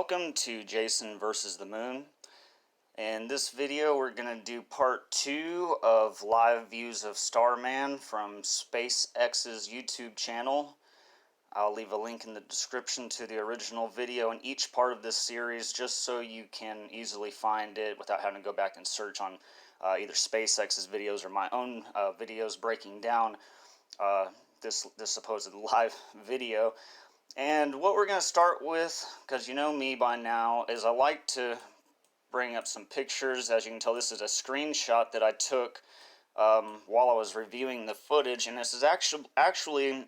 Welcome to Jason versus the Moon. In this video we're going to do part 2 of live views of Starman from SpaceX's YouTube channel. I'll leave a link in the description to the original video in each part of this series just so you can easily find it without having to go back and search on either SpaceX's videos or my own videos breaking down this supposed live video. And what we're going to start with, because you know me by now, is I like to bring up some pictures. As you can tell, this is a screenshot that I took while I was reviewing the footage, and this is actually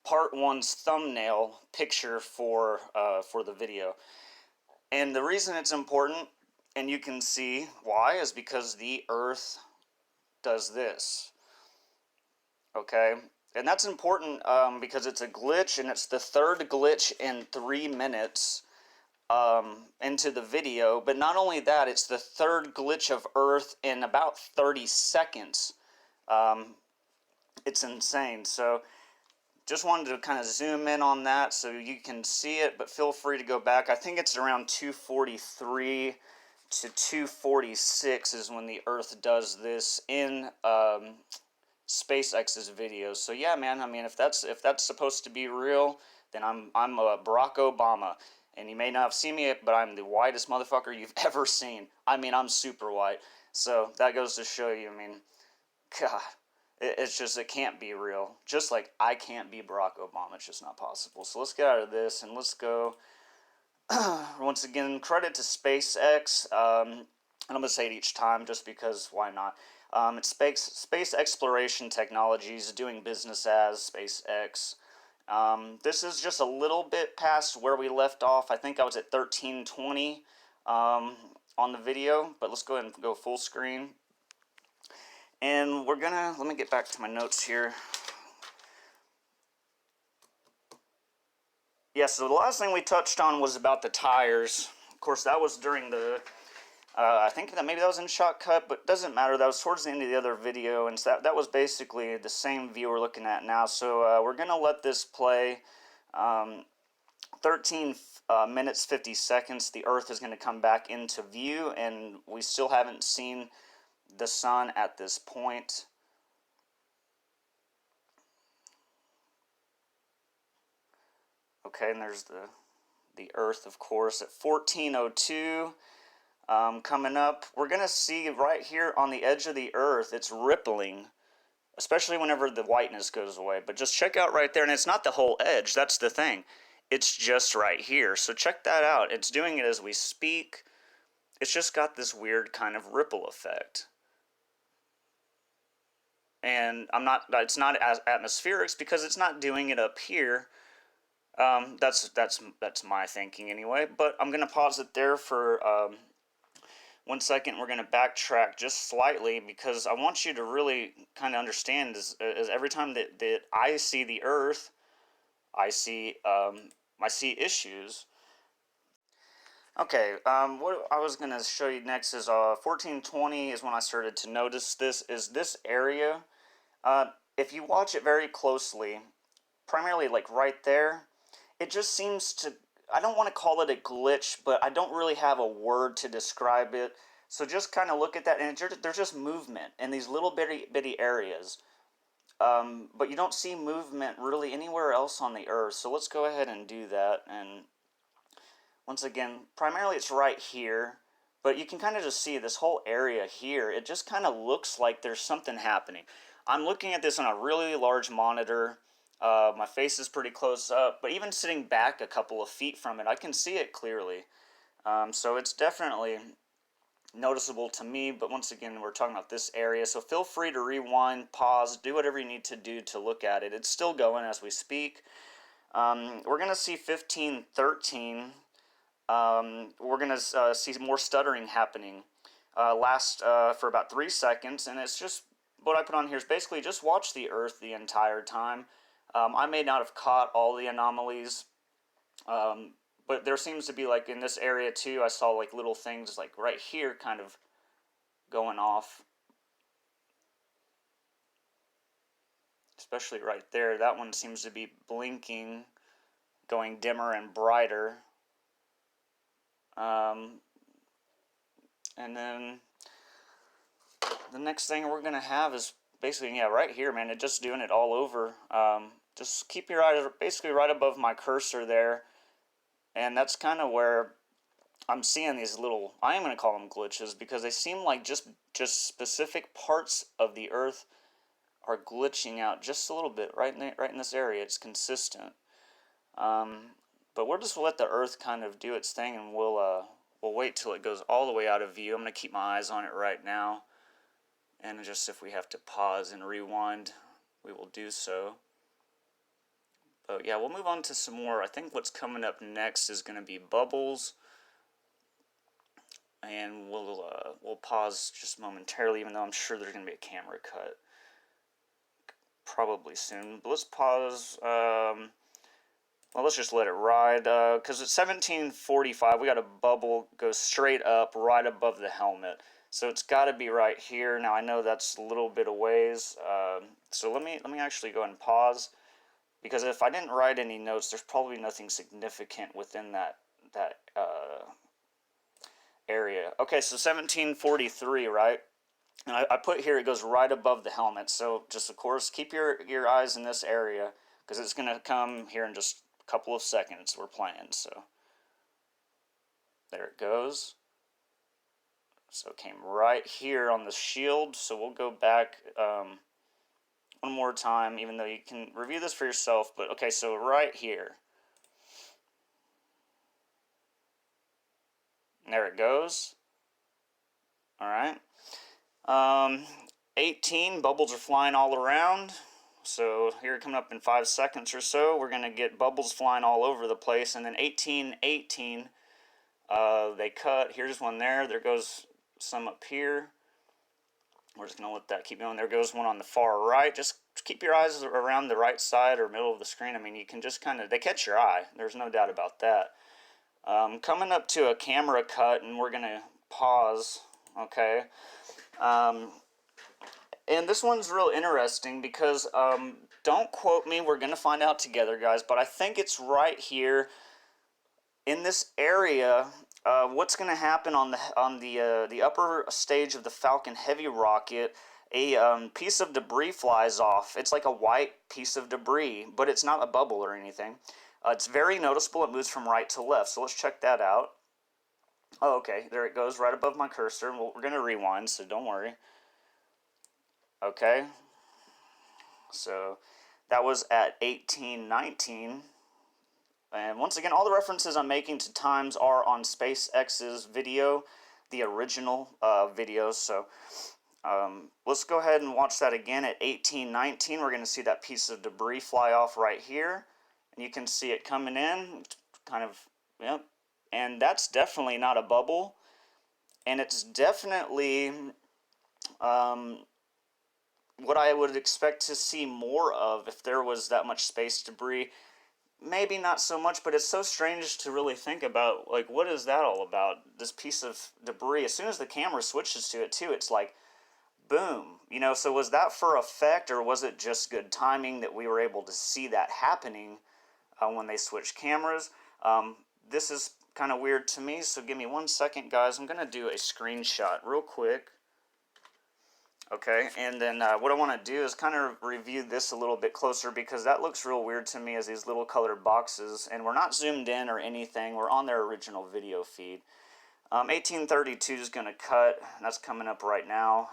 part 1's thumbnail picture for the video. And the reason it's important, and you can see why, is because the Earth does this. Okay? And that's important because it's a glitch, and it's the third glitch in 3 minutes into the video. But not only that, it's the third glitch of Earth in about 30 seconds. It's insane. So just wanted to kind of zoom in on that so you can see it, but feel free to go back. I think it's around 2:43 to 2:46 is when the Earth does this in SpaceX's videos. So yeah, man, I mean, if that's supposed to be real, then I'm Barack Obama. And you may not have seen me, but I'm the whitest motherfucker you've ever seen. I mean, I'm super white. So that goes to show you, I mean, God, it's just, it can't be real. Just like I can't be Barack Obama. It's just not possible. So let's get out of this and let's go. Once again, credit to SpaceX. And I'm going to say it each time just because why not? It's space exploration technologies, doing business as SpaceX. This is just a little bit past where we left off. I think I was at 1320 on the video, but let's go ahead and go full screen. And we're gonna, let me get back to my notes here. Yeah, so the last thing we touched on was about the tires. Of course, that was during the I think that maybe that was in shot cut, but it doesn't matter. That was towards the end of the other video, and so that was basically the same view we're looking at now. So we're going to let this play 13 minutes, 50 seconds. The Earth is going to come back into view, and we still haven't seen the sun at this point. Okay, and there's the Earth, of course, at 14:02. Coming up, we're going to see right here on the edge of the Earth, it's rippling, especially whenever the whiteness goes away. But just check out right there, and it's not the whole edge, that's the thing. It's just right here, so check that out. It's doing it as we speak. It's just got this weird kind of ripple effect. And it's not as atmospheric because it's not doing it up here. That's my thinking anyway, but I'm going to pause it there for 1 second. We're going to backtrack just slightly because I want you to really kind of understand is every time that I see the Earth, I see issues. Okay, what I was going to show you next is 1420 is when I started to notice this area. If you watch it very closely, primarily like right there, it just seems to, I don't want to call it a glitch, but I don't really have a word to describe it. So just kind of look at that, and there's just movement in these little bitty areas. But you don't see movement really anywhere else on the Earth. So let's go ahead and do that. And once again, primarily it's right here. But you can kind of just see this whole area here. It just kind of looks like there's something happening. I'm looking at this on a really large monitor. My face is pretty close up, but even sitting back a couple of feet from it, I can see it clearly. So it's definitely noticeable to me, but once again, we're talking about this area, so feel free to rewind, pause, do whatever you need to do to look at it. It's still going as we speak. We're going to see 1513. We're going to see more stuttering happening. Last for about 3 seconds, and it's just, what I put on here is basically just watch the Earth the entire time. I may not have caught all the anomalies, but there seems to be, like, in this area too, I saw like little things like right here kind of going off. Especially right there. That one seems to be blinking, going dimmer and brighter. And then the next thing we're going to have is basically, yeah, right here, man, it's just doing it all over. Just keep your eyes basically right above my cursor there. And that's kind of where I'm seeing these little, I am going to call them glitches, because they seem like just specific parts of the Earth are glitching out just a little bit right in this area. It's consistent. But we'll just let the Earth kind of do its thing, and we'll wait till it goes all the way out of view. I'm going to keep my eyes on it right now. And just if we have to pause and rewind, we will do so. But yeah, we'll move on to some more. I think what's coming up next is going to be bubbles. And we'll pause just momentarily, even though I'm sure there's going to be a camera cut probably soon. But let's pause. Well, let's just let it ride, because at 1745, we got a bubble go straight up right above the helmet. So it's got to be right here. Now, I know that's a little bit of ways, so let me actually go and pause, because if I didn't write any notes, there's probably nothing significant within that area. Okay, so 1743, right? And I put here, it goes right above the helmet. So just, of course, keep your eyes in this area, because it's going to come here in just a couple of seconds. We're playing, so there it goes. So it came right here on the shield. So we'll go back one more time, even though you can review this for yourself. But okay, so right here. And there it goes. All right. 18, bubbles are flying all around. So here coming up in 5 seconds or so, we're going to get bubbles flying all over the place. And then 18, they cut. Here's one there. There goes some up here. We're just going to let that keep going. There goes one on the far right. Just keep your eyes around the right side or middle of the screen. I mean, you can just kind of, they catch your eye. There's no doubt about that. Coming up to a camera cut, and we're going to pause, okay? And this one's real interesting because, don't quote me, we're going to find out together, guys, but I think it's right here in this area. What's going to happen on the upper stage of the Falcon Heavy rocket, a piece of debris flies off. It's like a white piece of debris, but it's not a bubble or anything. It's very noticeable. It moves from right to left, so let's check that out. Oh, okay, there it goes right above my cursor. We're going to rewind, so don't worry. Okay, so that was at 1819. And once again, all the references I'm making to times are on SpaceX's video, the original video. So let's go ahead and watch that again at 1819. We're going to see that piece of debris fly off right here. And you can see it coming in, kind of, yep. And that's definitely not a bubble. And it's definitely what I would expect to see more of if there was that much space debris. Maybe not so much, but it's so strange to really think about, like, what is that all about? This piece of debris, as soon as the camera switches to it too, it's like, boom. You know, so was that for effect, or was it just good timing that we were able to see that happening when they switched cameras? This is kind of weird to me, so give me 1 second, guys. I'm going to do a screenshot real quick. Okay, and then what I want to do is kind of review this a little bit closer, because that looks real weird to me as these little colored boxes, and we're not zoomed in or anything. We're on their original video feed. 1832 is going to cut. That's coming up right now.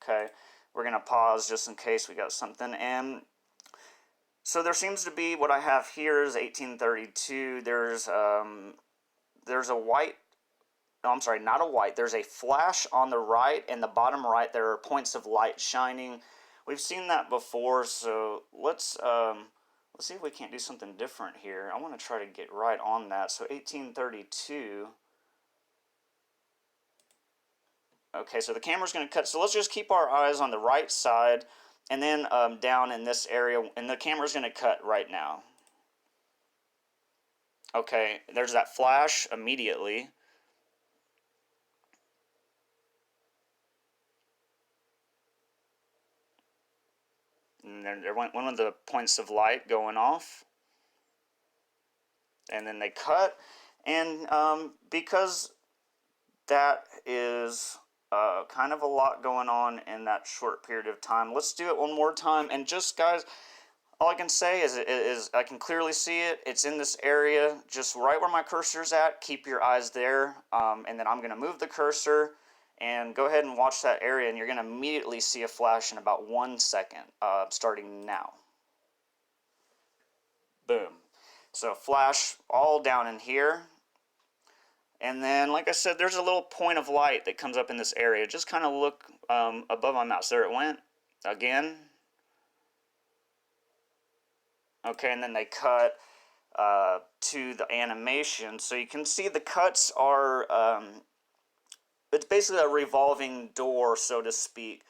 Okay, we're going to pause just in case we got something. And so there seems to be, what I have here is 1832. There's a white, no, I'm sorry, not a white. There's a flash on the right, and the bottom right, there are points of light shining. We've seen that before, so let's see if we can't do something different here. I want to try to get right on that. So 1832. Okay, so the camera's going to cut. So let's just keep our eyes on the right side, and then down in this area, and the camera's going to cut right now. Okay, there's that flash immediately. And there went one of the points of light going off. And then they cut. And because that is kind of a lot going on in that short period of time, let's do it one more time. And just, guys, all I can say is I can clearly see it. It's in this area, just right where my cursor's at. Keep your eyes there, and then I'm going to move the cursor and go ahead and watch that area, and you're going to immediately see a flash in about 1 second, starting now. Boom. So flash all down in here. And then, like I said, there's a little point of light that comes up in this area. Just kind of look above my mouse. There it went. Again. Okay, and then they cut to the animation. So you can see the cuts are, it's basically a revolving door, so to speak.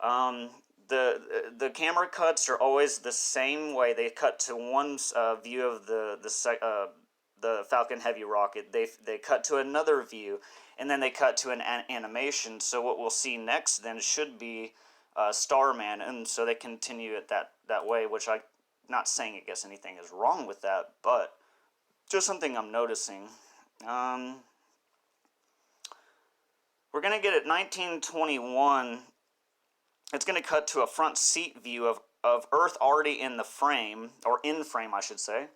The camera cuts are always the same way. They cut to one view of the Falcon Heavy rocket. They cut to another view, and then they cut to an animation. So what we'll see next then should be Starman, and so they continue it that way, which I'm not saying I guess anything is wrong with that, but just something I'm noticing. We're going to get at 1921, it's going to cut to a front seat view of Earth already in the frame, or in frame I should say.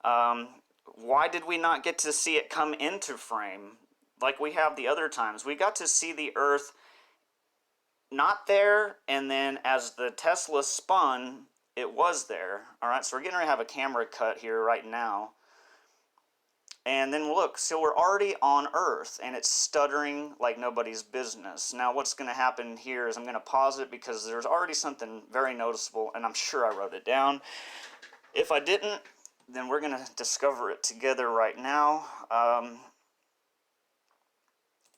Why did we not get to see it come into frame like we have the other times? We got to see the Earth not there, and then as the Tesla spun, it was there. Alright, so we're getting ready to have a camera cut here right now. And then look, so we're already on Earth, and it's stuttering like nobody's business. Now what's going to happen here is I'm going to pause it because there's already something very noticeable, and I'm sure I wrote it down. If I didn't, then we're going to discover it together right now.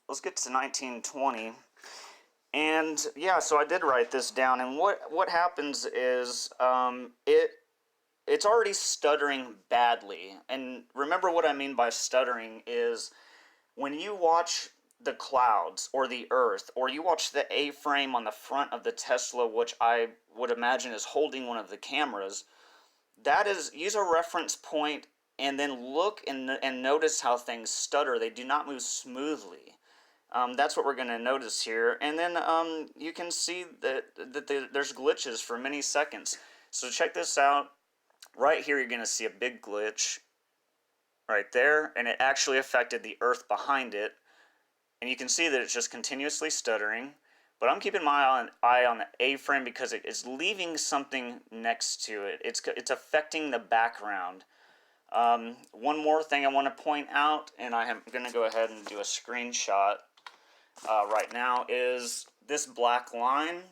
Let's get to 1920. And yeah, so I did write this down, and what happens is it's already stuttering badly. And remember what I mean by stuttering is when you watch the clouds or the Earth, or you watch the A-frame on the front of the Tesla, which I would imagine is holding one of the cameras, that is, use a reference point and then look and notice how things stutter. They do not move smoothly. That's what we're going to notice here. And then you can see that there's glitches for many seconds. So check this out. Right here you're going to see a big glitch right there, and it actually affected the Earth behind it. And you can see that it's just continuously stuttering. But I'm keeping my eye on the A-frame because it is leaving something next to it. It's affecting the background. One more thing I want to point out, and I am going to go ahead and do a screenshot right now, is this black line.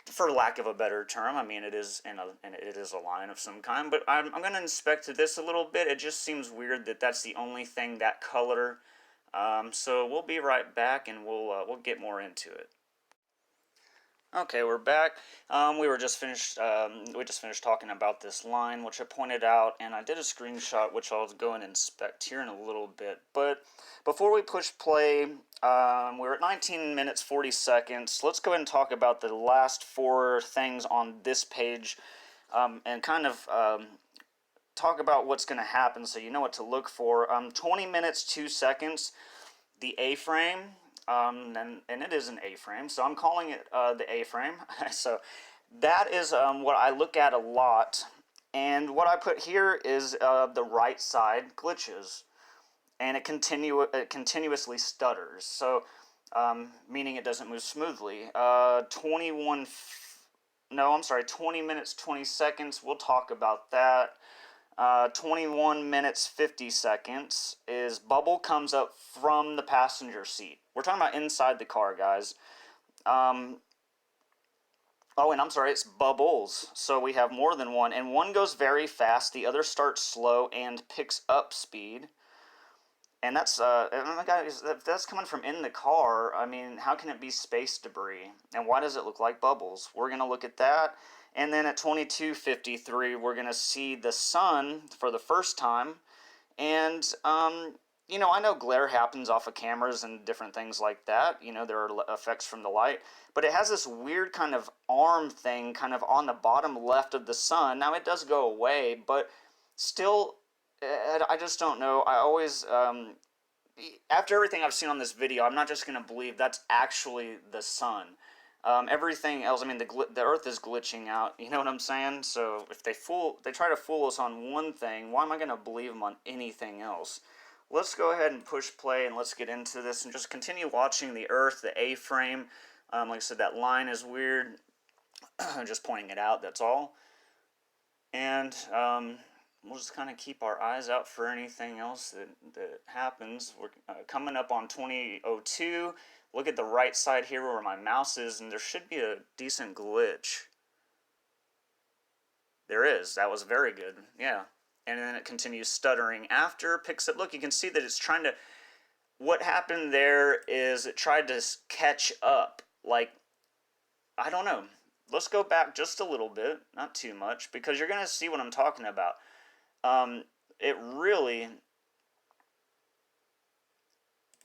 For lack of a better term, I mean it is a line of some kind. But I'm going to inspect this a little bit. It just seems weird that that's the only thing that color. So we'll be right back, and we'll get more into it. Okay, we're back. We just finished talking about this line, which I pointed out, and I did a screenshot, which I'll go and inspect here in a little bit. But before we push play, we're at 19 minutes 40 seconds. Let's go ahead and talk about the last 4 things on this page, and kind of talk about what's going to happen so you know what to look for. 20 minutes 2 seconds, the A-frame. And it is an A-frame, so I'm calling it the A-frame. So that is what I look at a lot, and what I put here is the right side glitches, and it continuously stutters. So meaning it doesn't move smoothly. 20 minutes 20 seconds. We'll talk about that. 21 minutes 50 seconds is bubble comes up from the passenger seat. We're talking about inside the car, guys. Oh, and I'm sorry, it's bubbles. So we have more than one, and one goes very fast, the other starts slow and picks up speed. And that's oh my God, if that's coming from in the car, I mean, how can it be space debris? And why does it look like bubbles? We're going to look at that. And then at 22:53, we're going to see the sun for the first time. And, you know, I know glare happens off of cameras and different things like that. You know, there are effects from the light. But it has this weird kind of arm thing kind of on the bottom left of the sun. Now, it does go away, but still, I just don't know. I always, after everything I've seen on this video, I'm not just going to believe that's actually the sun. Everything else, I mean, the Earth is glitching out. You know what I'm saying? So if they try to fool us on one thing, why am I going to believe them on anything else? Let's go ahead and push play and let's get into this and just continue watching the Earth, the A-frame. Like I said, that line is weird. Just pointing it out, that's all. And we'll just kind of keep our eyes out for anything else that happens. We're coming up on 2002. Look at the right side here where my mouse is, and there should be a decent glitch. There is. That was very good. Yeah. And then it continues stuttering after, picks up. Look, you can see that it's trying to... What happened there is it tried to catch up. Like, I don't know. Let's go back just a little bit, not too much, because you're going to see what I'm talking about. It really...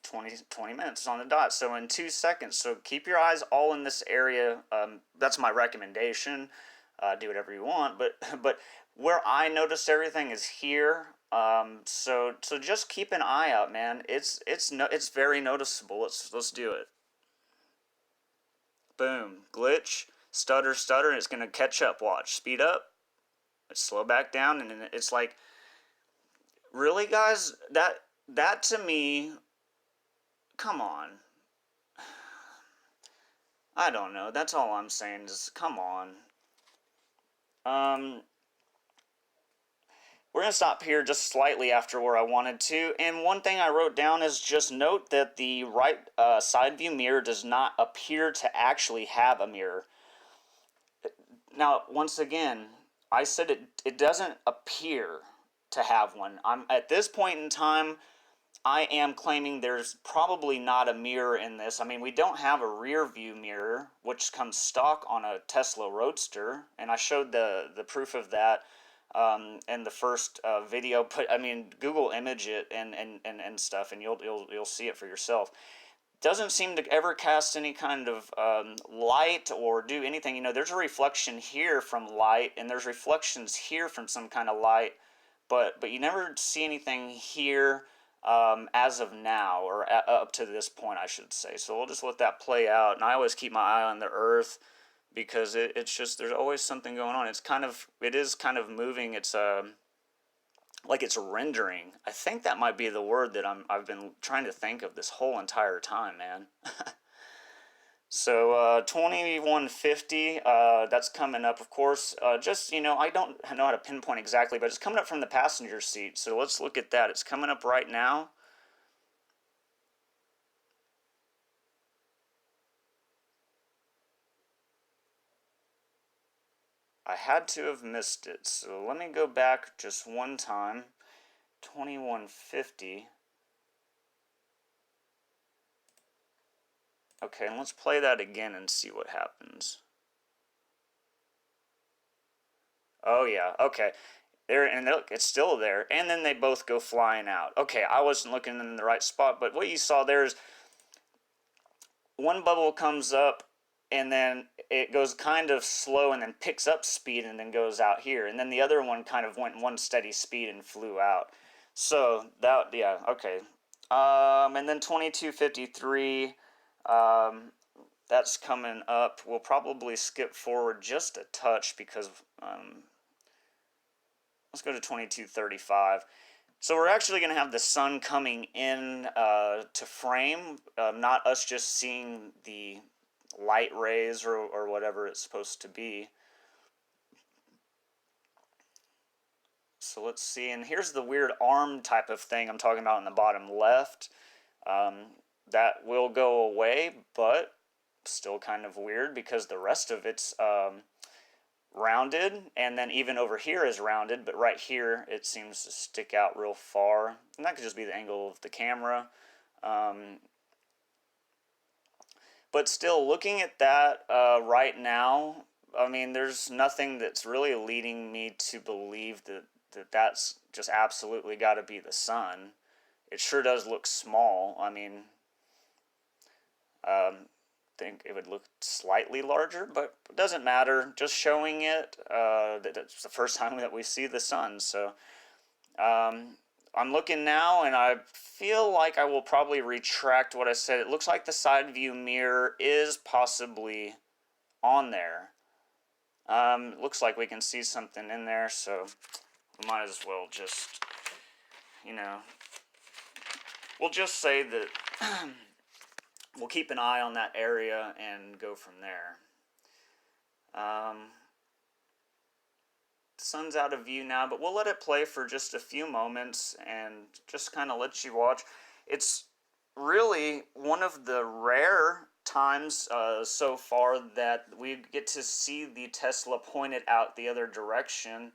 20 minutes on the dot, so in 2 seconds. So keep your eyes all in this area. That's my recommendation. Do whatever you want, but where I noticed everything is here. So just keep an eye out, man. It's very noticeable. Let's do it. Boom, glitch, stutter, and it's gonna catch up. Watch, speed up, slow back down, and it's like, really, guys, that to me. Come on. I don't know. That's all I'm saying is, come on. We're going to stop here just slightly after where I wanted to. And one thing I wrote down is just note that the right side view mirror does not appear to actually have a mirror. Now, once again, I said it doesn't appear to have one. At this point in time, I am claiming there's probably not a mirror in this. I mean, we don't have a rear view mirror, which comes stock on a Tesla Roadster, and I showed the proof of that in the first video. But I mean, Google image it and stuff, and you'll see it for yourself. Doesn't seem to ever cast any kind of light or do anything. You know, there's a reflection here from light, and there's reflections here from some kind of light, but you never see anything here. As of now, or up to this point, I should say. So we'll just let that play out. And I always keep my eye on the Earth because it's just, there's always something going on. It is kind of moving. It's like it's rendering. I think that might be the word that I've been trying to think of this whole entire time, man. So 2150, that's coming up, of course. Just, you know, I don't know how to pinpoint exactly, but it's coming up from the passenger seat. So let's look at that. It's coming up right now. I had to have missed it. So let me go back just one time. 2150. Okay, and let's play that again and see what happens. Oh yeah, okay. There, and look, it's still there. And then they both go flying out. Okay, I wasn't looking in the right spot, but what you saw there is one bubble comes up and then it goes kind of slow and then picks up speed and then goes out here. And then the other one kind of went one steady speed and flew out. So that, yeah, okay. And then 2253, that's coming up. We'll probably skip forward just a touch because, let's go to 2235. So we're actually going to have the sun coming in to frame, not us just seeing the light rays or whatever it's supposed to be. So let's see, and here's the weird arm type of thing I'm talking about in the bottom left. That will go away, but still kind of weird because the rest of it's rounded, and then even over here is rounded, but right here it seems to stick out real far. And that could just be the angle of the camera. But still, looking at that right now, I mean, there's nothing that's really leading me to believe that's just absolutely got to be the sun. It sure does look small. I mean, think it would look slightly larger, but it doesn't matter. Just showing it that it's the first time that we see the sun. So I'm looking now, and I feel like I will probably retract what I said. It looks like the side view mirror is possibly on there. Looks like we can see something in there, so we might as well just, you know, we'll just say that we'll keep an eye on that area and go from there. The sun's out of view now, but we'll let it play for just a few moments and just kind of let you watch. It's really one of the rare times so far that we get to see the Tesla pointed out the other direction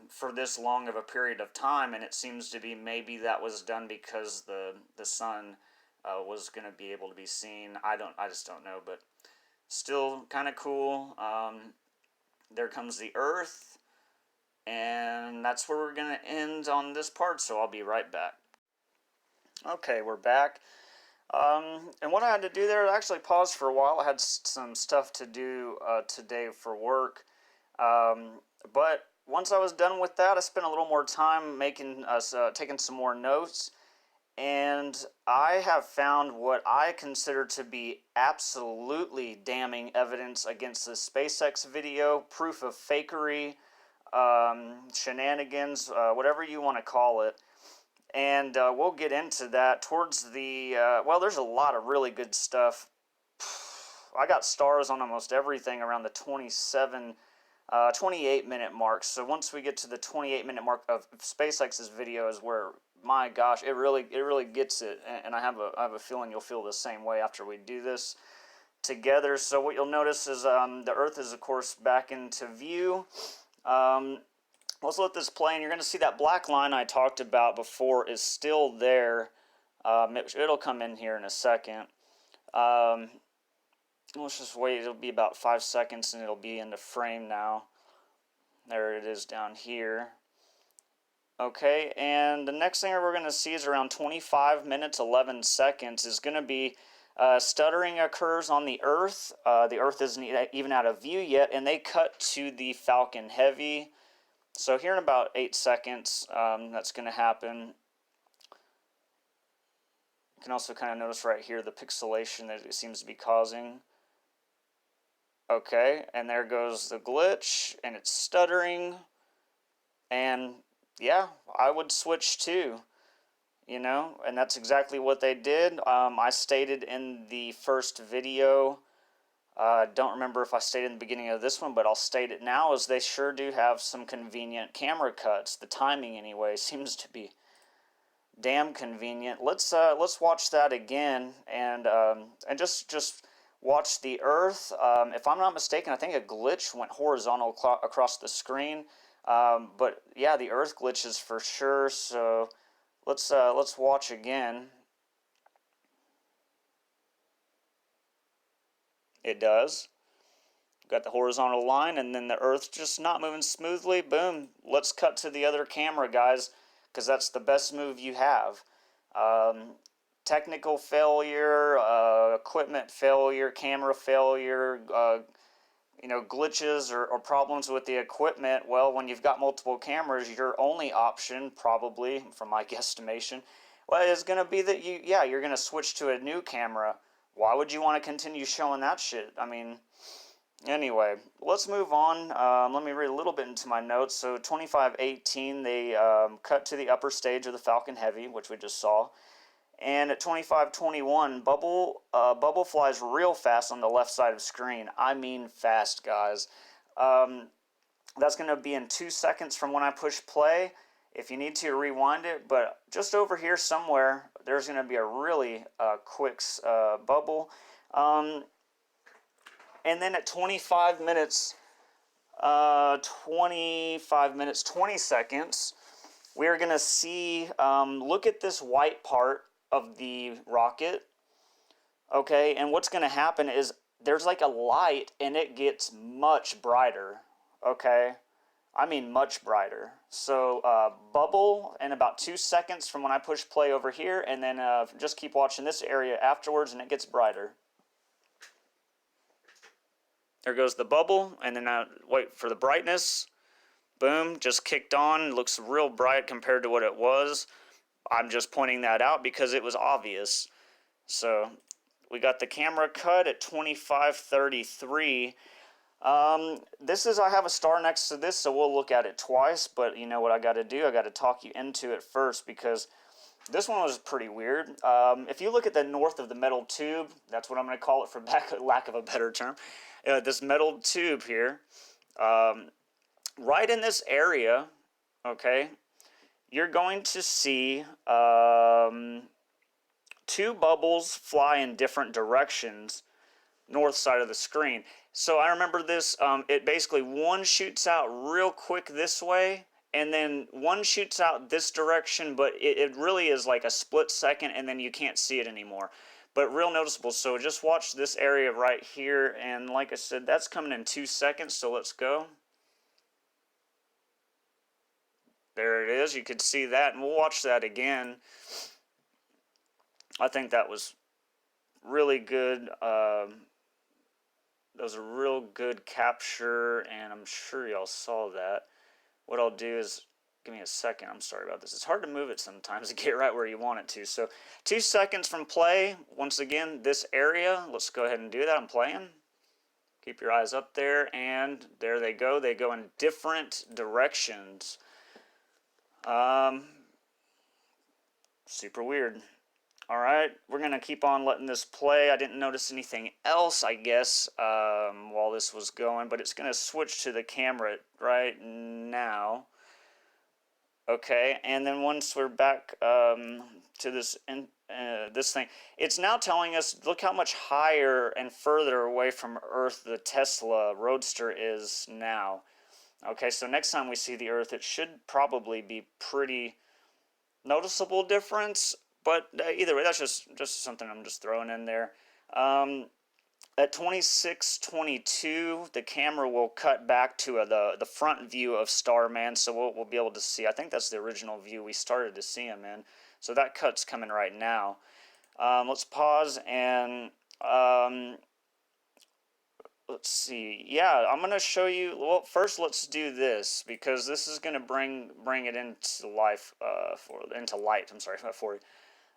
for this long of a period of time, and it seems to be maybe that was done because the sun was going to be able to be seen. I just don't know, but still kind of cool. There comes the Earth, and that's where we're going to end on this part, so I'll be right back. Okay, we're back. And what I had to do there, I actually paused for a while. I had some stuff to do today for work. But once I was done with that, I spent a little more time taking some more notes. And I have found what I consider to be absolutely damning evidence against the SpaceX video, proof of fakery, shenanigans, whatever you want to call it. And we'll get into that towards the, well, there's a lot of really good stuff. I got stars on almost everything around the 28-minute mark. So once we get to the 28-minute mark of SpaceX's video is where, my gosh, it really gets it. And I have a feeling you'll feel the same way after we do this together. So what you'll notice is the Earth is, of course, back into view. Let's let this play, and you're going to see that black line I talked about before is still there. It'll come in here in a second. Let's just wait. It'll be about 5 seconds, and it'll be in the frame now. There it is down here. Okay, and the next thing we're going to see is around 25 minutes, 11 seconds is going to be stuttering occurs on the Earth. The Earth isn't even out of view yet, and they cut to the Falcon Heavy. So here in about 8 seconds, that's going to happen. You can also kind of notice right here the pixelation that it seems to be causing. Okay, and there goes the glitch, and it's stuttering. And yeah, I would switch too, you know, and that's exactly what they did. I stated in the first video, don't remember if I stated in the beginning of this one, but I'll state it now, is they sure do have some convenient camera cuts. The timing anyway seems to be damn convenient. Let's watch that again and just watch the Earth. If I'm not mistaken, I think a glitch went horizontal across the screen. But yeah, the Earth glitches for sure. So let's watch again. It does. Got the horizontal line, and then the Earth just not moving smoothly. Boom. Let's cut to the other camera, guys, because that's the best move you have. Technical failure, equipment failure, camera failure, glitches or problems with the equipment. Well, when you've got multiple cameras, your only option, probably, from my guesstimation, is going to be that you're going to switch to a new camera. Why would you want to continue showing that shit? I mean, anyway, let's move on. Let me read a little bit into my notes. So 25:18, they cut to the upper stage of the Falcon Heavy, which we just saw. And at 25:21, bubble flies real fast on the left side of screen. I mean fast, guys. That's going to be in 2 seconds from when I push play. If you need to, rewind it. But just over here somewhere, there's going to be a really quick bubble. And then at 25 minutes, 20 seconds, we're going to see, look at this white part of the rocket, okay, and what's going to happen is there's like a light, and it gets much brighter, okay, I mean much brighter. So bubble in about 2 seconds from when I push play over here, and then just keep watching this area afterwards, and it gets brighter. There goes the bubble, and then wait for the brightness. boom, just kicked on. Looks real bright compared to what it was. I'm just pointing that out because it was obvious. So we got the camera cut at 2533. This is, I have a star next to this, so we'll look at it twice, but you know what I got to do? I got to talk you into it first because this one was pretty weird. If you look at the north of the metal tube, that's what I'm going to call it for lack of a better term, this metal tube here, right in this area, okay, you're going to see two bubbles fly in different directions, north side of the screen. So I remember this, it basically one shoots out real quick this way, and then one shoots out this direction, but it really is like a split second, and then you can't see it anymore. But real noticeable. So just watch this area right here, and like I said, that's coming in 2 seconds, so let's go. There it is, you could see that, and we'll watch that again. I think that was really good. That was a real good capture, and I'm sure y'all saw that. What I'll do is, give me a second, I'm sorry about this. It's hard to move it sometimes to get right where you want it to. So 2 seconds from play, once again, this area, let's go ahead and do that. I'm playing. Keep your eyes up there, and there they go. They go in different directions. Super weird. Alright, we're going to keep on letting this play. I didn't notice anything else, I guess, while this was going, but it's going to switch to the camera right now. Okay, and then once we're back to this thing, it's now telling us, look how much higher and further away from Earth the Tesla Roadster is now. Okay, so next time we see the Earth, it should probably be pretty noticeable difference. But either way, that's just something I'm just throwing in there. At 26:22, the camera will cut back to the front view of Starman, so we'll be able to see. I think that's the original view we started to see him in. So that cut's coming right now. Let's pause and let's see. Yeah, I'm gonna show you. Well, first let's do this because this is gonna bring it into life into light. I'm sorry for you.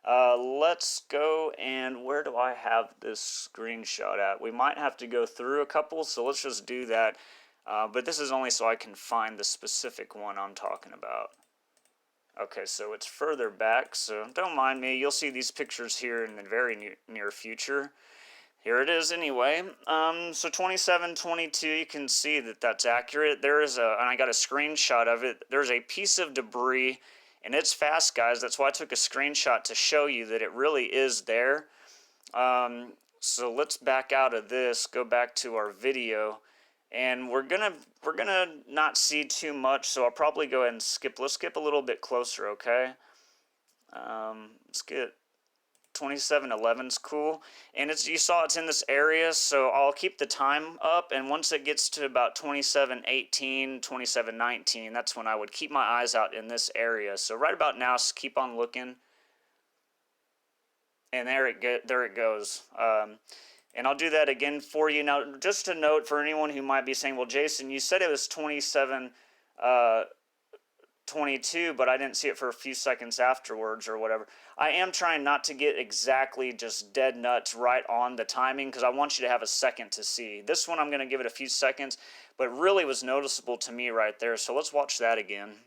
Let's go, and where do I have this screenshot at? We might have to go through a couple, so let's just do that. But this is only so I can find the specific one I'm talking about. Okay, so it's further back, so don't mind me. You'll see these pictures here in the very near future. Here it is anyway. So 2722, you can see that that's accurate. There is and I got a screenshot of it. There's a piece of debris. And it's fast, guys. That's why I took a screenshot to show you that it really is there. So let's back out of this, go back to our video, and we're gonna not see too much. So I'll probably go ahead and skip. Let's skip a little bit closer, okay? Let's get 2711's cool, and you saw it's in this area, so I'll keep the time up, and once it gets to about 2718, 2719, that's when I would keep my eyes out in this area. So right about now, keep on looking, and there it goes. And I'll do that again for you. Now, just to note for anyone who might be saying, well, Jason, you said it was 2722, but I didn't see it for a few seconds afterwards or whatever. I am trying not to get exactly just dead nuts right on the timing because I want you to have a second to see. This one I'm going to give it a few seconds, but really was noticeable to me right there. So let's watch that again.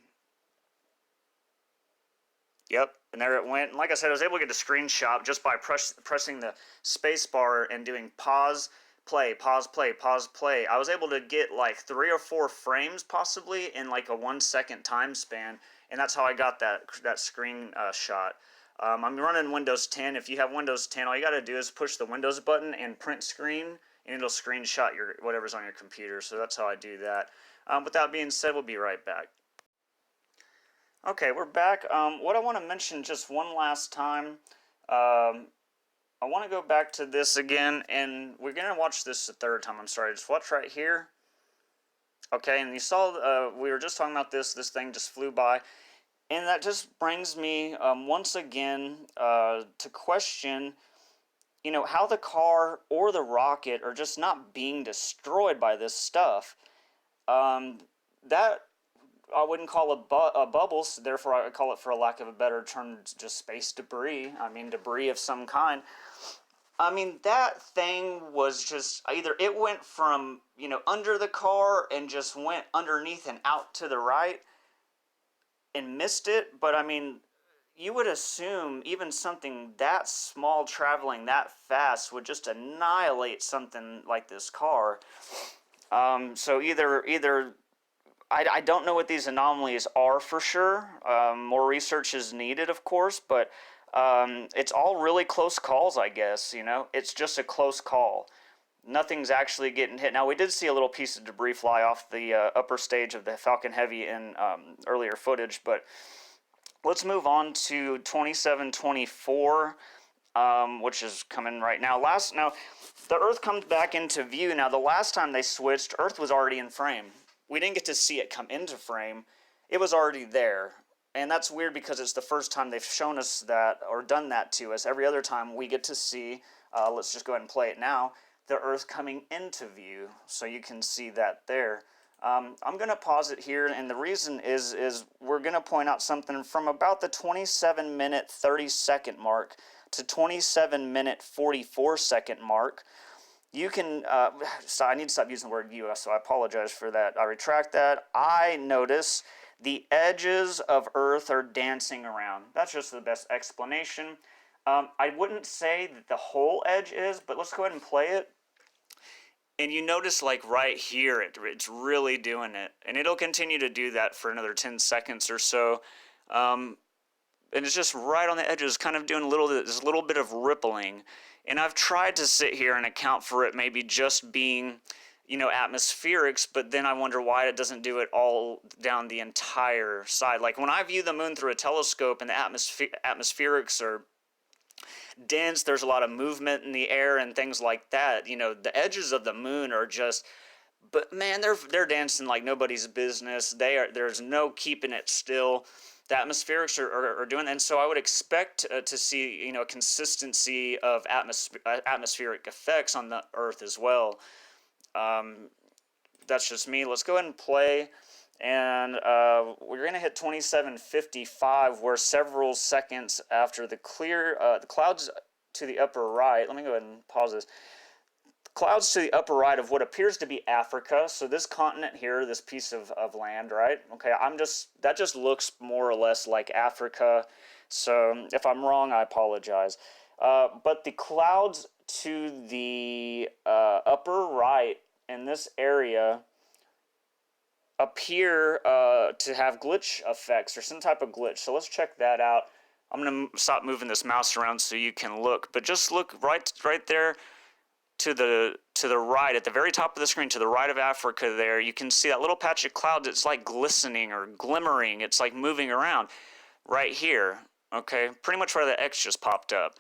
Yep, and there it went. And like I said, I was able to get a screenshot just by pressing the space bar and doing pause, play, pause, play, pause, play. I was able to get like 3 or 4 frames possibly in like a 1 second time span, and that's how I got that screen shot. I'm running Windows 10. If you have Windows 10, all you got to do is push the Windows button and print screen, and it'll screenshot whatever's on your computer. So that's how I do that. With that being said, we'll be right back. Okay, we're back. What I want to mention just one last time, I want to go back to this again, and we're going to watch this a third time. I'm sorry, just watch right here. Okay, and you saw, we were just talking about this thing just flew by, and that just brings me, once again, to question, you know, how the car or the rocket are just not being destroyed by this stuff. That I wouldn't call a bubble, so therefore I would call it, for a lack of a better term, just space debris. I mean, debris of some kind. I mean, that thing was just either it went from, under the car and just went underneath and out to the right and missed it. But I mean, you would assume even something that small traveling that fast would just annihilate something like this car. So either I don't know what these anomalies are for sure. More research is needed, of course, but it's all really close calls, I guess. It's just a close call. Nothing's actually getting hit. Now, we did see a little piece of debris fly off the upper stage of the Falcon Heavy in earlier footage, but let's move on to 2724, which is coming right now. Now, the Earth comes back into view. Now, the last time they switched, Earth was already in frame. We didn't get to see it come into frame. It was already there. And that's weird because it's the first time they've shown us that or done that to us. Every other time we get to see, let's just go ahead and play it now, the Earth coming into view. So you can see that there. I'm going to pause it here, and the reason is we're going to point out something from about the 27-minute 30-second mark to 27-minute 44-second mark. You can, so I need to stop using the word view, so I apologize for that. I retract that. I notice the edges of Earth are dancing around. That's just the best explanation. I wouldn't say that the whole edge is, but let's go ahead and play it. And you notice, like, right here, it's really doing it. And it'll continue to do that for another 10 seconds or so. And it's just right on the edges, kind of doing this little bit of rippling. And I've tried to sit here and account for it maybe just being, atmospherics, but then I wonder why it doesn't do it all down the entire side. Like, when I view the moon through a telescope and the atmospherics are dense, there's a lot of movement in the air and things like that, the edges of the moon are just, but man, they're dancing like nobody's business. There's no keeping it still. The atmospherics are doing that, and so I would expect to see, consistency of atmospheric effects on the Earth as well. That's just me. Let's go ahead and play, and we're going to hit 2755, where several seconds after the clouds to the upper right, let me go ahead and pause this. Clouds to the upper right of what appears to be Africa. So this continent here, this piece of land, right? Okay, that just looks more or less like Africa. So if I'm wrong, I apologize. But the clouds to the upper right in this area appear to have glitch effects or some type of glitch. So let's check that out. I'm going to stop moving this mouse around so you can look. But just look right there. To the right, at the very top of the screen, to the right of Africa there, you can see that little patch of clouds. It's like glistening or glimmering. It's like moving around right here, okay? Pretty much where the X just popped up.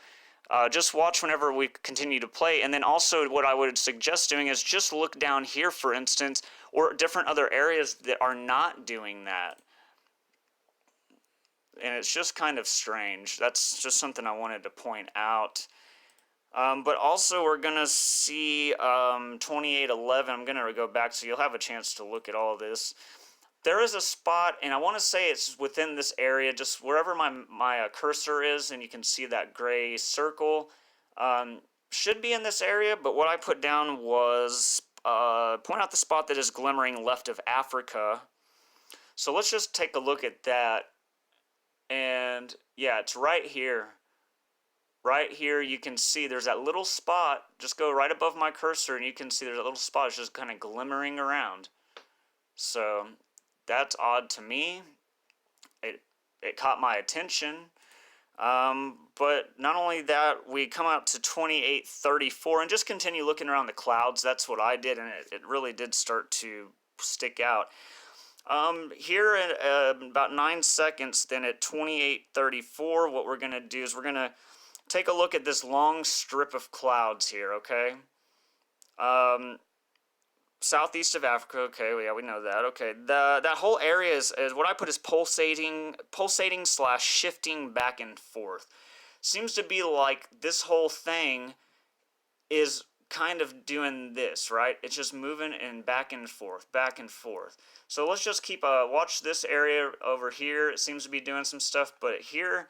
Just watch whenever we continue to play. And then also what I would suggest doing is just look down here, for instance, or different other areas that are not doing that. And it's just kind of strange. That's just something I wanted to point out. But also we're going to see 2811. I'm going to go back so you'll have a chance to look at all of this. There is a spot, and I want to say it's within this area, just wherever my cursor is, and you can see that gray circle. Should be in this area, but what I put down was point out the spot that is glimmering left of Africa. So let's just take a look at that. And yeah, it's right here. Right here, you can see there's that little spot. Just go right above my cursor, and you can see there's a little spot. It's just kind of glimmering around. So that's odd to me. It caught my attention. But not only that, we come out to 2834 and just continue looking around the clouds. That's what I did, and it really did start to stick out. Here at about 9 seconds, then at 2834, what we're going to do is we're going to take a look at this long strip of clouds here, okay? Southeast of Africa, okay, yeah, we know that, okay. That whole area is what I put as pulsating / shifting back and forth. Seems to be like this whole thing is kind of doing this, right? It's just moving and back and forth, back and forth. So let's just keep watch this area over here. It seems to be doing some stuff, but here,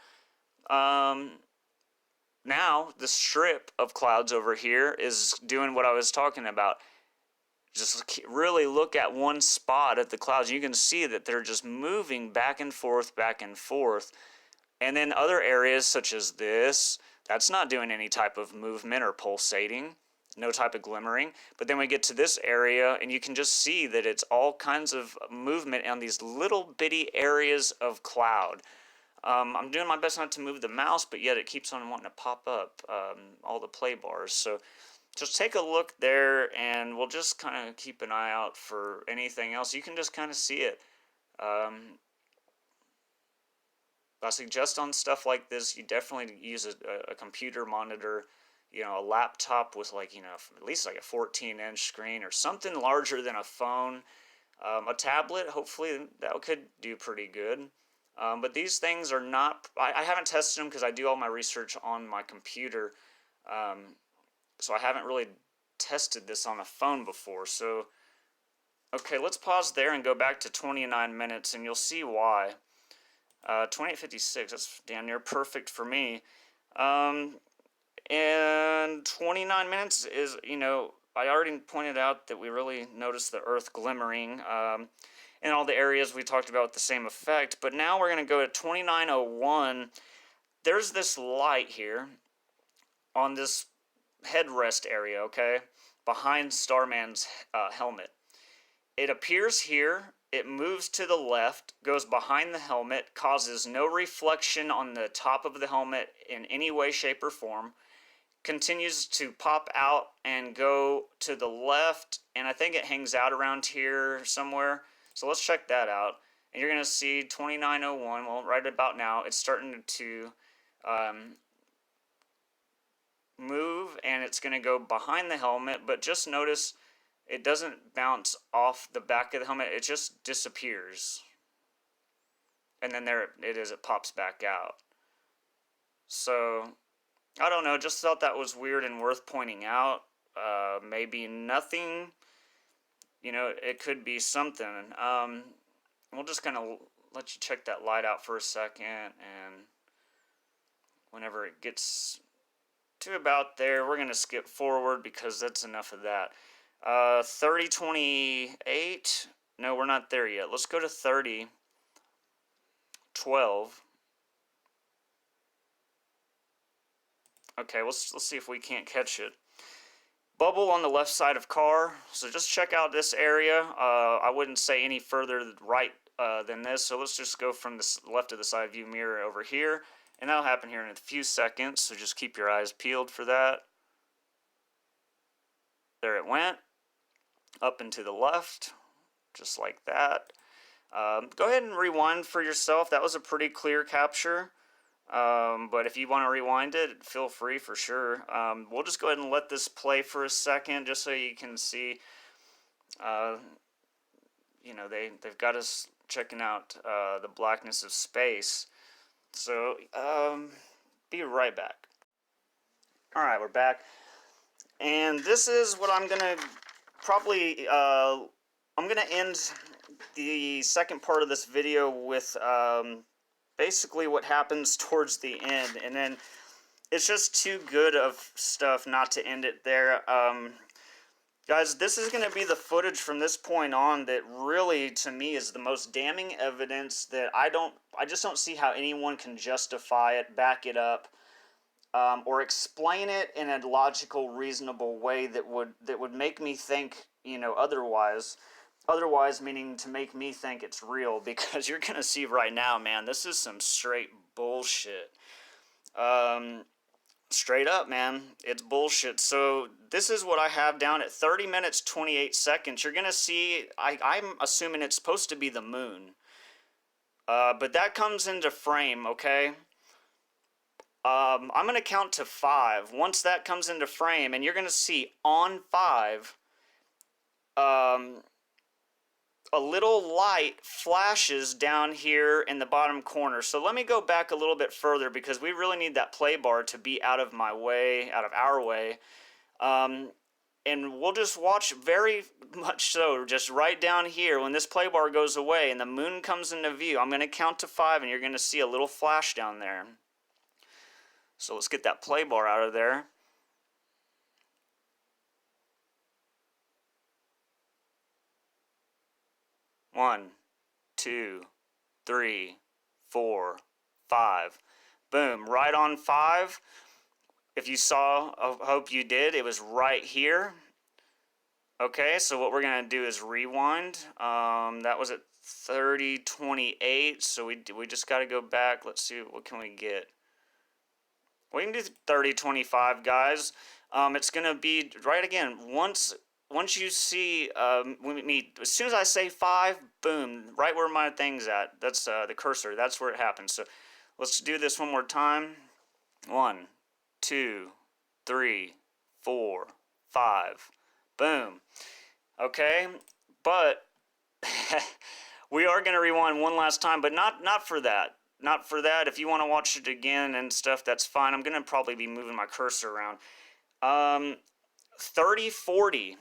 now the strip of clouds over here is doing what I was talking about. Just really look at one spot at the clouds. You can see that they're just moving back and forth, back and forth. And then other areas such as this, that's not doing any type of movement or pulsating, no type of glimmering. But then we get to this area and you can just see that it's all kinds of movement on these little bitty areas of cloud. I'm doing my best not to move the mouse, but yet it keeps on wanting to pop up all the play bars. So just take a look there, and we'll just kind of keep an eye out for anything else. You can just kind of see it. I suggest on stuff like this, you definitely use a computer monitor, you know, a laptop with like, you know, at least like a 14-inch screen or something larger than a phone. A tablet, hopefully that could do pretty good. But these things are not, I haven't tested them because I do all my research on my computer. So I haven't really tested this on a phone before. So, okay, let's pause there and go back to 29 minutes and you'll see why. 28:56, that's damn near perfect for me. And 29 minutes is, you know, I already pointed out that we really noticed the Earth glimmering in all the areas we talked about with the same effect. But now we're going to go to 29:01. There's this light here on this headrest area, okay, behind Starman's helmet. It appears here, it moves to the left, goes behind the helmet, causes no reflection on the top of the helmet in any way, shape, or form, continues to pop out and go to the left, and I think it hangs out around here somewhere. So let's check that out. And you're going to see 29:01, well, right about now, it's starting to move, and it's going to go behind the helmet, but just notice it doesn't bounce off the back of the helmet, it just disappears. And then there it is, it pops back out. So, I don't know, just thought that was weird and worth pointing out. Maybe nothing, you know, it could be something. We'll just kind of let you check that light out for a second, and whenever it gets to about there, we're going to skip forward because that's enough of that. 30:28, no, we're not there yet. Let's go to 30:12. Okay, let's see if we can't catch it. Bubble on the left side of car, so just check out this area. I wouldn't say any further right than this, so let's just go from the left of the side view mirror over here. And that'll happen here in a few seconds, so just keep your eyes peeled for that. There it went, up and to the left, just like that. Go ahead and rewind for yourself. That was a pretty clear capture, but if you want to rewind it, feel free for sure. We'll just go ahead and let this play for a second, just so you can see, you know, they've got us checking out the blackness of space. So, be right back. Alright, we're back. And this is what I'm going to probably, I'm going to end the second part of this video with basically what happens towards the end. And then it's just too good of stuff not to end it there. Guys, this is going to be the footage from this point on that really, to me, is the most damning evidence that I just don't see how anyone can justify it, back it up, or explain it in a logical, reasonable way that would make me think, you know, otherwise. Otherwise, meaning to make me think it's real, because you're going to see right now, man, this is some straight bullshit. Straight up, man, it's bullshit. So this is what I have down at 30 minutes, 28 seconds. You're going to see, I'm assuming it's supposed to be the moon. But that comes into frame, okay? I'm going to count to 5. Once that comes into frame, and you're going to see on 5, a little light flashes down here in the bottom corner. So let me go back a little bit further, because we really need that play bar to be out of my way, out of our way. and we'll just watch very much so, just right down here, when this play bar goes away and the moon comes into view, I'm going to count to 5 and you're going to see a little flash down there. So let's get that play bar out of there. One, 2, 3, 4, 5. Boom, right on 5. If you saw, I hope you did, it was right here. Okay, so what we're going to do is rewind. That was at 30:28, so we just got to go back. Let's see, what can we get? We can do 30:25, guys. It's going to be right again. Once you see as soon as I say 5, boom, right where my thing's at. That's the cursor. That's where it happens. So let's do this one more time. 1, 2, 3, 4, 5. Boom. Okay, but we are going to rewind one last time, but not for that. Not for that. If you want to watch it again and stuff, that's fine. I'm going to probably be moving my cursor around. 30:40.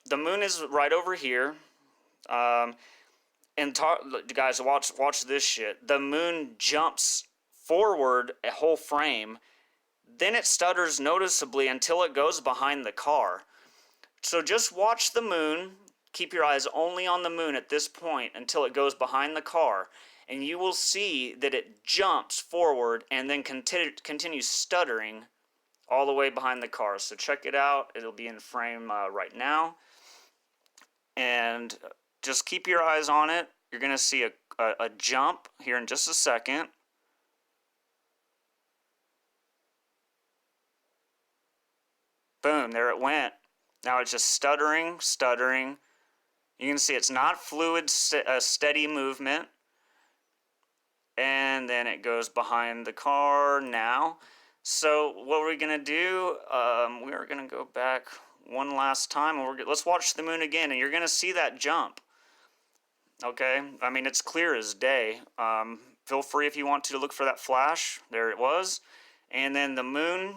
The moon is right over here. Guys, watch this shit. The moon jumps forward a whole frame, then it stutters noticeably until it goes behind the car. So just watch the moon. Keep your eyes only on the moon at this point until it goes behind the car, and you will see that it jumps forward and then continues stuttering all the way behind the car. So check it out. It'll be in frame right now. And just keep your eyes on it. You're going to see a jump here in just a second. Boom, there it went. Now it's just stuttering. You can see it's not fluid, steady movement. And then it goes behind the car now. So what we're going to do, we are going to go back one last time. And let's watch the moon again, and you're going to see that jump. Okay? I mean, it's clear as day. Feel free if you want to look for that flash. There it was. And then the moon,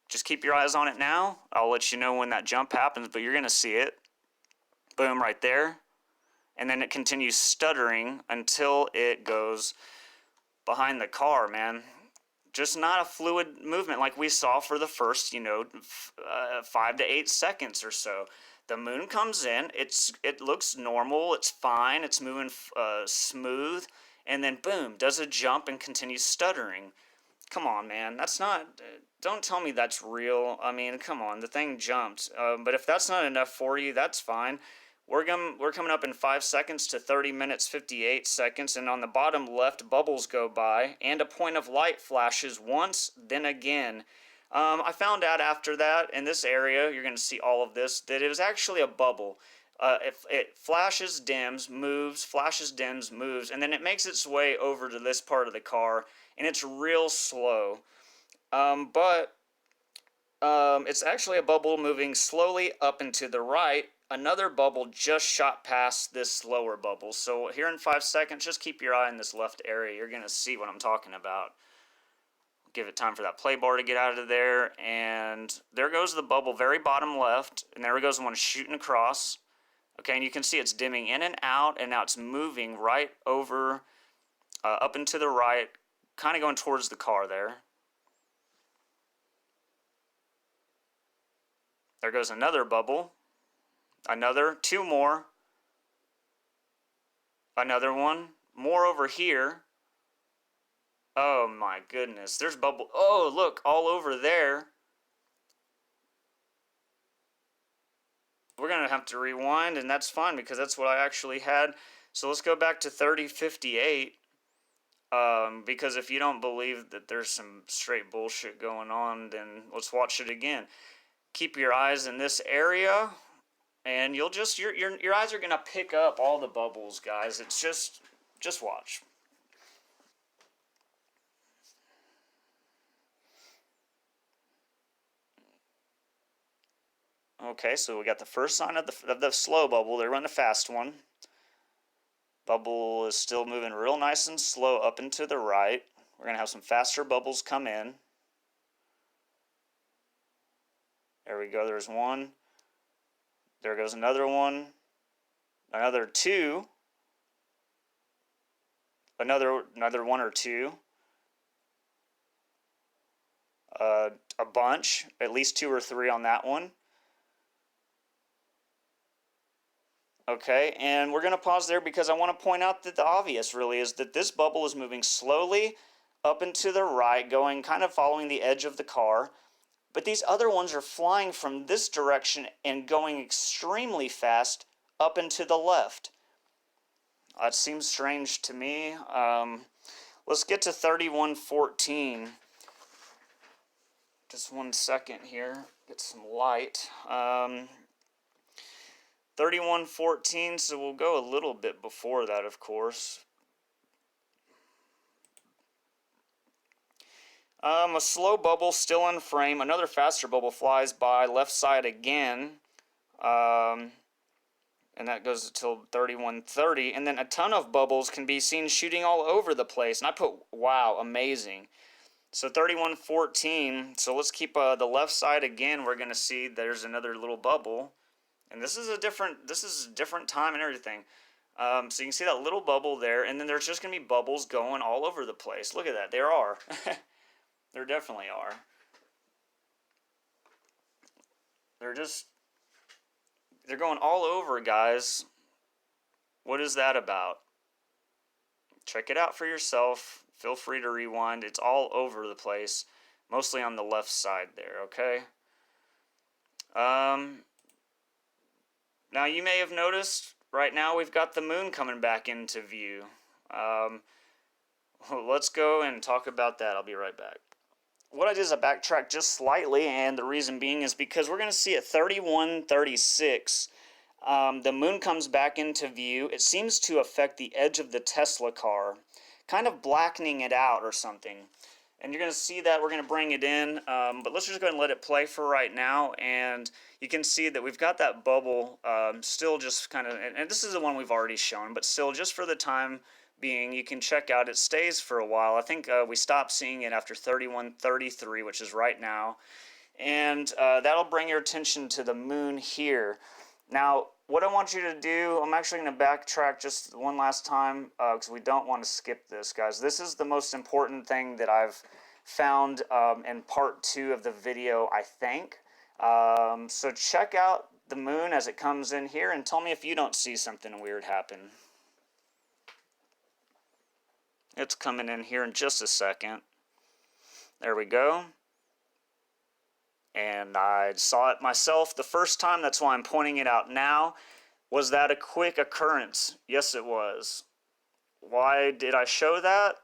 just keep your eyes on it now. I'll let you know when that jump happens, but you're going to see it. Boom, right there. And then it continues stuttering until it goes behind the car, man. Just not a fluid movement like we saw for the first, 5 to 8 seconds or so. The moon comes in, it looks normal, it's fine, it's moving smooth, and then boom, does a jump and continues stuttering. Come on, man, that's not, don't tell me that's real. I mean, come on, the thing jumped. But if that's not enough for you, that's fine. We're coming up in 5 seconds to 30 minutes 58 seconds, and on the bottom left, bubbles go by, and a point of light flashes once, then again. I found out after that, in this area, you're going to see all of this, that it was actually a bubble. It flashes, dims, moves, flashes, dims, moves, and then it makes its way over to this part of the car, and it's real slow. But it's actually a bubble moving slowly up and to the right. Another bubble just shot past this slower bubble. So here in 5 seconds, just keep your eye in this left area. You're going to see what I'm talking about. Give it time for that play bar to get out of there. And there goes the bubble, very bottom left. And there goes the one shooting across. Okay, and you can see it's dimming in and out. And now it's moving right over, up and to the right, kind of going towards the car there. There goes another bubble. Another, 2 more. Another one. More over here. Oh my goodness. There's bubble. Oh, look, all over there. We're going to have to rewind, and that's fine because that's what I actually had. So let's go back to 30:58. Because if you don't believe that there's some straight bullshit going on, then let's watch it again. Keep your eyes in this area. And you'll just, your eyes are going to pick up all the bubbles, guys. It's just watch. Okay, so we got the first sign of the slow bubble. They're running the fast one. Bubble is still moving real nice and slow up and to the right. We're going to have some faster bubbles come in. There we go, there's one. There goes another one. Another two. Another one or two. A bunch, at least 2 or 3 on that one. Okay, and we're going to pause there because I want to point out that the obvious really is that this bubble is moving slowly up and to the right, going kind of following the edge of the car. But these other ones are flying from this direction and going extremely fast up and to the left. It seems strange to me. Let's get to 3114. Just 1 second here. Get some light. 3114, so we'll go a little bit before that, of course. A slow bubble still in frame. Another faster bubble flies by left side again. And that goes until 3130. And then a ton of bubbles can be seen shooting all over the place. And I put, wow, amazing. So 3114. So let's keep the left side again. We're going to see there's another little bubble. And this is a different time and everything. So you can see that little bubble there. And then there's just going to be bubbles going all over the place. Look at that. There are. There definitely are. They're going all over, guys. What is that about? Check it out for yourself. Feel free to rewind. It's all over the place. Mostly on the left side there, okay? Now you may have noticed, right now we've got the moon coming back into view. Let's go and talk about that. I'll be right back. What I did is I backtracked just slightly, and the reason being is because we're going to see at 3136, the moon comes back into view. It seems to affect the edge of the Tesla car, kind of blackening it out or something. And you're going to see that. We're going to bring it in, but let's just go ahead and let it play for right now. And you can see that we've got that bubble still just kind of, and this is the one we've already shown, but still just for the time being, you can check out, it stays for a while. I think we stopped seeing it after 3133, which is right now. And that'll bring your attention to the moon here. Now, what I want you to do, I'm actually going to backtrack just one last time because we don't want to skip this, guys. This is the most important thing that I've found in part 2 of the video, I think. So check out the moon as it comes in here and tell me if you don't see something weird happen. It's coming in here in just a second. There we go. And I saw it myself the first time. That's why I'm pointing it out now. Was that a quick occurrence? Yes, it was. Why did I show that?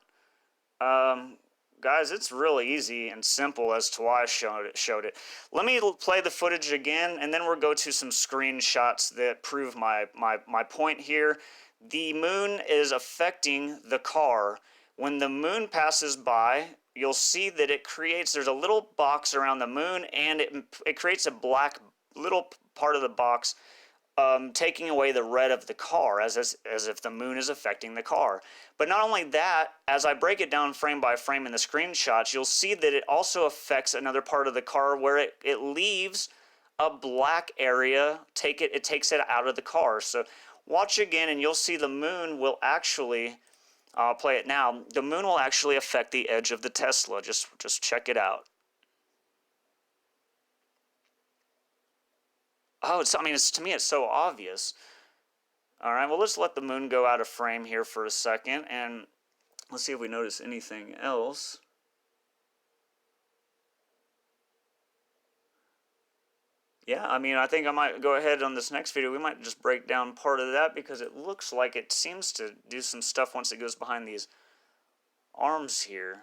Guys, it's really easy and simple as to why I showed it. Let me play the footage again, and then we'll go to some screenshots that prove my point here. The moon is affecting the car. When the moon passes by, you'll see that there's a little box around the moon, and it creates a black little part of the box, taking away the red of the car, as if the moon is affecting the car. But not only that, as I break it down frame by frame in the screenshots, you'll see that it also affects another part of the car where it leaves a black area. It takes it out of the car. So watch again, and you'll see the moon will actually, I'll play it now, the moon will actually affect the edge of the Tesla. Just check it out. Oh, to me, it's so obvious. All right, well, let's let the moon go out of frame here for a second, and let's see if we notice anything else. Yeah, I mean, I think I might go ahead on this next video. We might just break down part of that because it looks like it seems to do some stuff once it goes behind these arms here,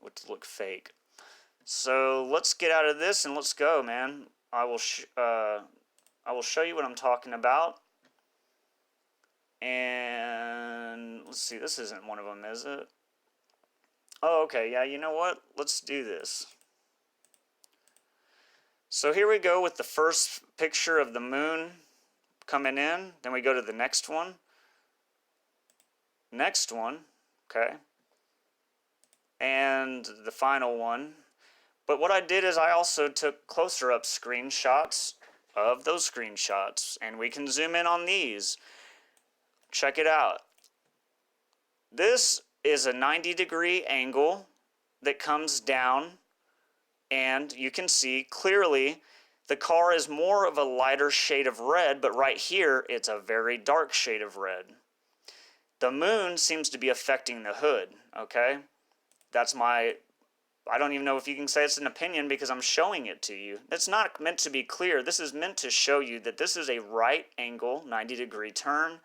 which look fake. So let's get out of this and let's go, man. I will show you what I'm talking about. And let's see, this isn't one of them, is it? Oh, okay, yeah, you know what? Let's do this. So here we go with the first picture of the moon coming in. Then we go to the next one. Next one, okay. And the final one. But what I did is I also took closer up screenshots of those screenshots, and we can zoom in on these. Check it out. This is a 90-degree angle that comes down, and you can see clearly the car is more of a lighter shade of red, but right here it's a very dark shade of red. The moon seems to be affecting the hood, okay? That's my, I don't even know if you can say it's an opinion because I'm showing it to you. It's not meant to be clear. This is meant to show you that this is a right angle, 90-degree turn,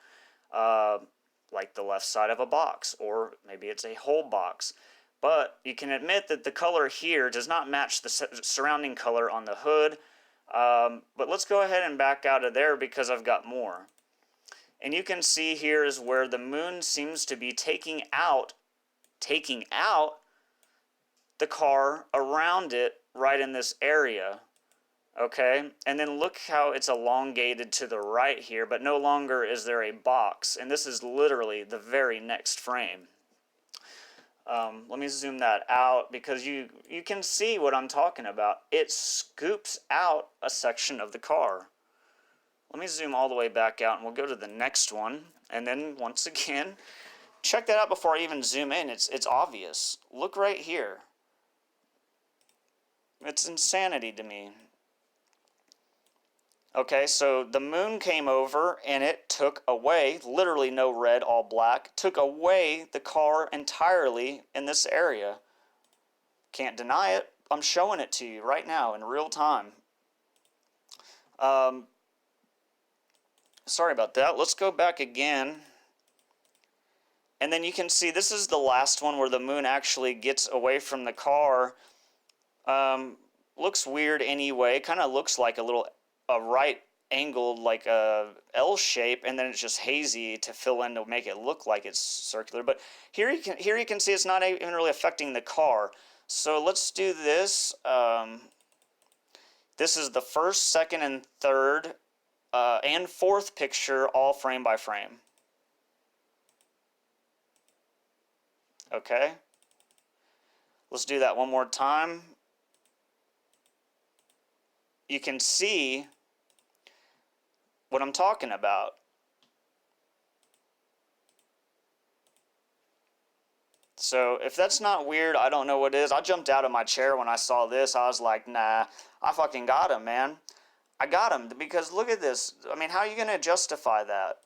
like the left side of a box, or maybe it's a whole box. But you can admit that the color here does not match the surrounding color on the hood. But let's go ahead and back out of there because I've got more. And you can see here is where the moon seems to be taking out the car around it right in this area. Okay, and then look how it's elongated to the right here, but no longer is there a box. And this is literally the very next frame. Let me zoom that out because you can see what I'm talking about. It scoops out a section of the car. Let me zoom all the way back out and we'll go to the next one. And then once again, check that out before I even zoom in. It's obvious. Look right here. It's insanity to me. Okay, so the moon came over and it took away, literally no red, all black, took away the car entirely in this area. Can't deny it. I'm showing it to you right now in real time. Sorry about that. Let's go back again. And then you can see this is the last one where the moon actually gets away from the car. Looks weird anyway. Kind of looks like a right angled, like a L shape, and then it's just hazy to fill in to make it look like it's circular. But here you can see it's not even really affecting the car. So let's do this. This is the first, second, and third, and fourth picture, all frame by frame. Okay. Let's do that one more time. You can see what I'm talking about. So if that's not weird, I don't know what is. I jumped out of my chair when I saw this. I was like, nah, I fucking got him, man. I got him because look at this. I mean, how are you going to justify that?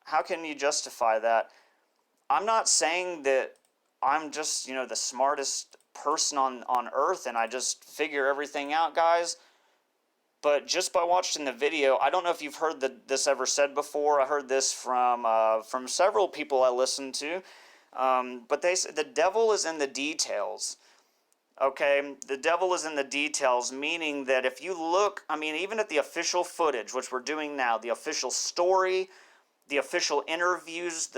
How can you justify that? I'm not saying that I'm just, the smartest person on earth and I just figure everything out, guys. But just by watching the video, I don't know if you've heard this ever said before. I heard this from several people I listened to. But they said the devil is in the details. Okay, the devil is in the details, meaning that if you look, I mean, even at the official footage, which we're doing now, the official story, the official interviews,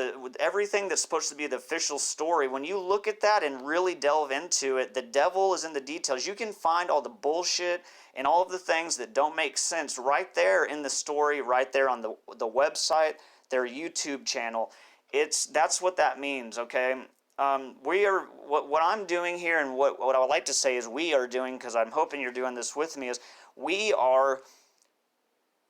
everything that's supposed to be the official story, when you look at that and really delve into it, the devil is in the details. You can find all the bullshit and all of the things that don't make sense right there in the story, right there on the website, their YouTube channel. That's what that means, okay? We are, what I'm doing here, and what I would like to say is we are doing, because I'm hoping you're doing this with me, is we are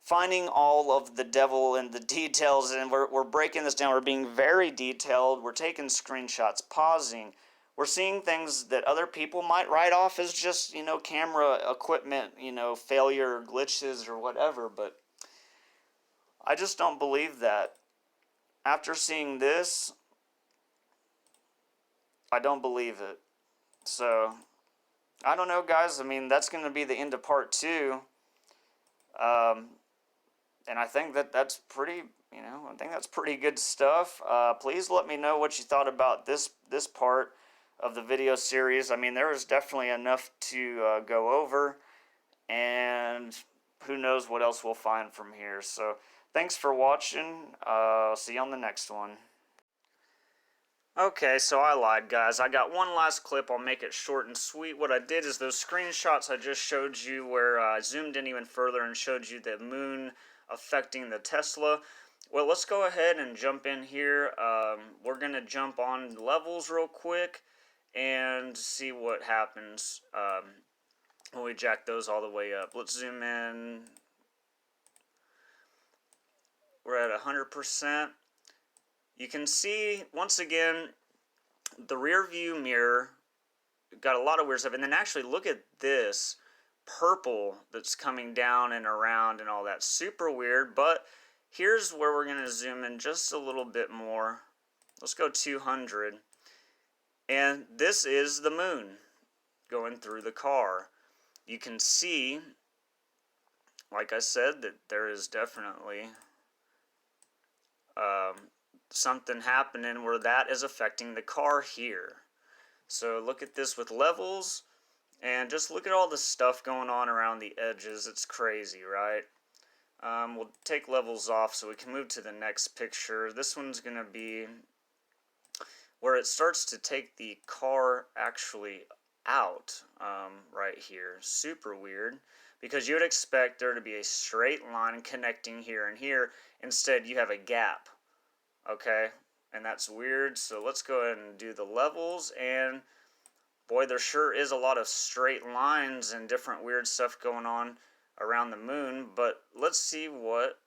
finding all of the devil in the details, and we're breaking this down. We're being very detailed. We're taking screenshots, pausing. We're seeing things that other people might write off as just, camera equipment, failure, glitches, or whatever, but I just don't believe that. After seeing this, I don't believe it. So, I don't know, guys. I mean, that's going to be the end of part 2. And I think that's pretty, I think that's pretty good stuff. Please let me know what you thought about this part of the video series. I mean, there is definitely enough to go over, and who knows what else we'll find from here. So, thanks for watching. See you on the next one. Okay, so I lied, guys. I got one last clip. I'll make it short and sweet. What I did is those screenshots I just showed you where I zoomed in even further and showed you the moon affecting the Tesla. Well, let's go ahead and jump in here. We're going to jump on levels real quick, and see what happens when we jack those all the way up. Let's zoom in. We're at 100%. You can see, once again, the rear view mirror got a lot of weird stuff. And then actually look at this purple that's coming down and around and all that. Super weird, but here's where we're going to zoom in just a little bit more. Let's go 200. And this is the moon going through the car. You can see, like I said, that there is definitely something happening where that is affecting the car here. So look at this with levels, and just look at all the stuff going on around the edges. It's crazy, right? We'll take levels off so we can move to the next picture. This one's going to be where it starts to take the car actually out right here. Super weird, because you would expect there to be a straight line connecting here and here. Instead, you have a gap. Okay, and that's weird. So let's go ahead and do the levels, and boy, there sure is a lot of straight lines and different weird stuff going on around the moon. But let's see what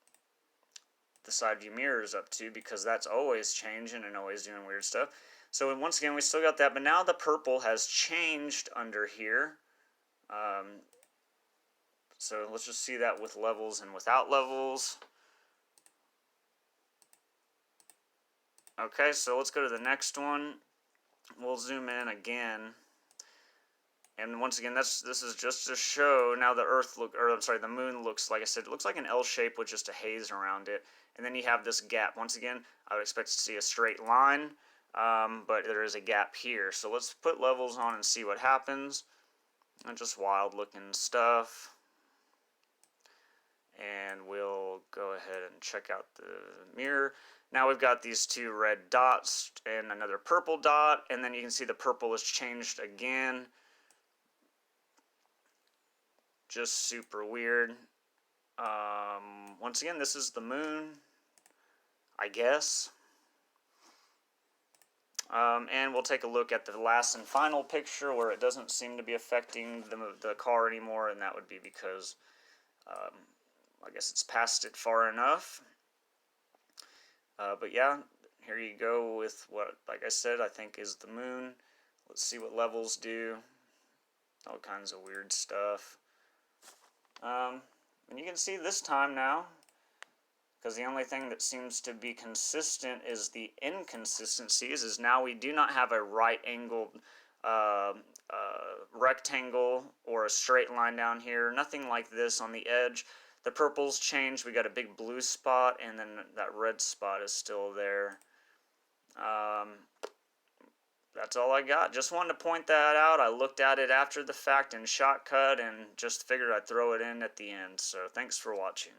the side view mirror is up to, because that's always changing and always doing weird stuff. So once again, we still got that, but now the purple has changed under here. So let's just see that with levels and without levels. Okay, so let's go to the next one. We'll zoom in again. And once again, this is just to show now the moon looks, like I said, it looks like an L shape with just a haze around it. And then you have this gap. Once again, I would expect to see a straight line, but there is a gap here. So let's put levels on and see what happens. And just wild looking stuff. And we'll go ahead and check out the mirror. Now we've got these two red dots and another purple dot, and then you can see the purple has changed again. Just super weird. Once again, this is the moon, I guess. And we'll take a look at the last and final picture where it doesn't seem to be affecting the car anymore, and that would be because I guess it's past it far enough. But yeah, here you go with what, like I said, I think is the moon. Let's see what levels do. All kinds of weird stuff. And you can see this time now, because the only thing that seems to be consistent is the inconsistencies, is now we do not have a right-angled rectangle or a straight line down here. Nothing like this on the edge. The purple's changed. We got a big blue spot, and then that red spot is still there. That's all I got. Just wanted to point that out. I looked at it after the fact in Shotcut and just figured I'd throw it in at the end. So thanks for watching.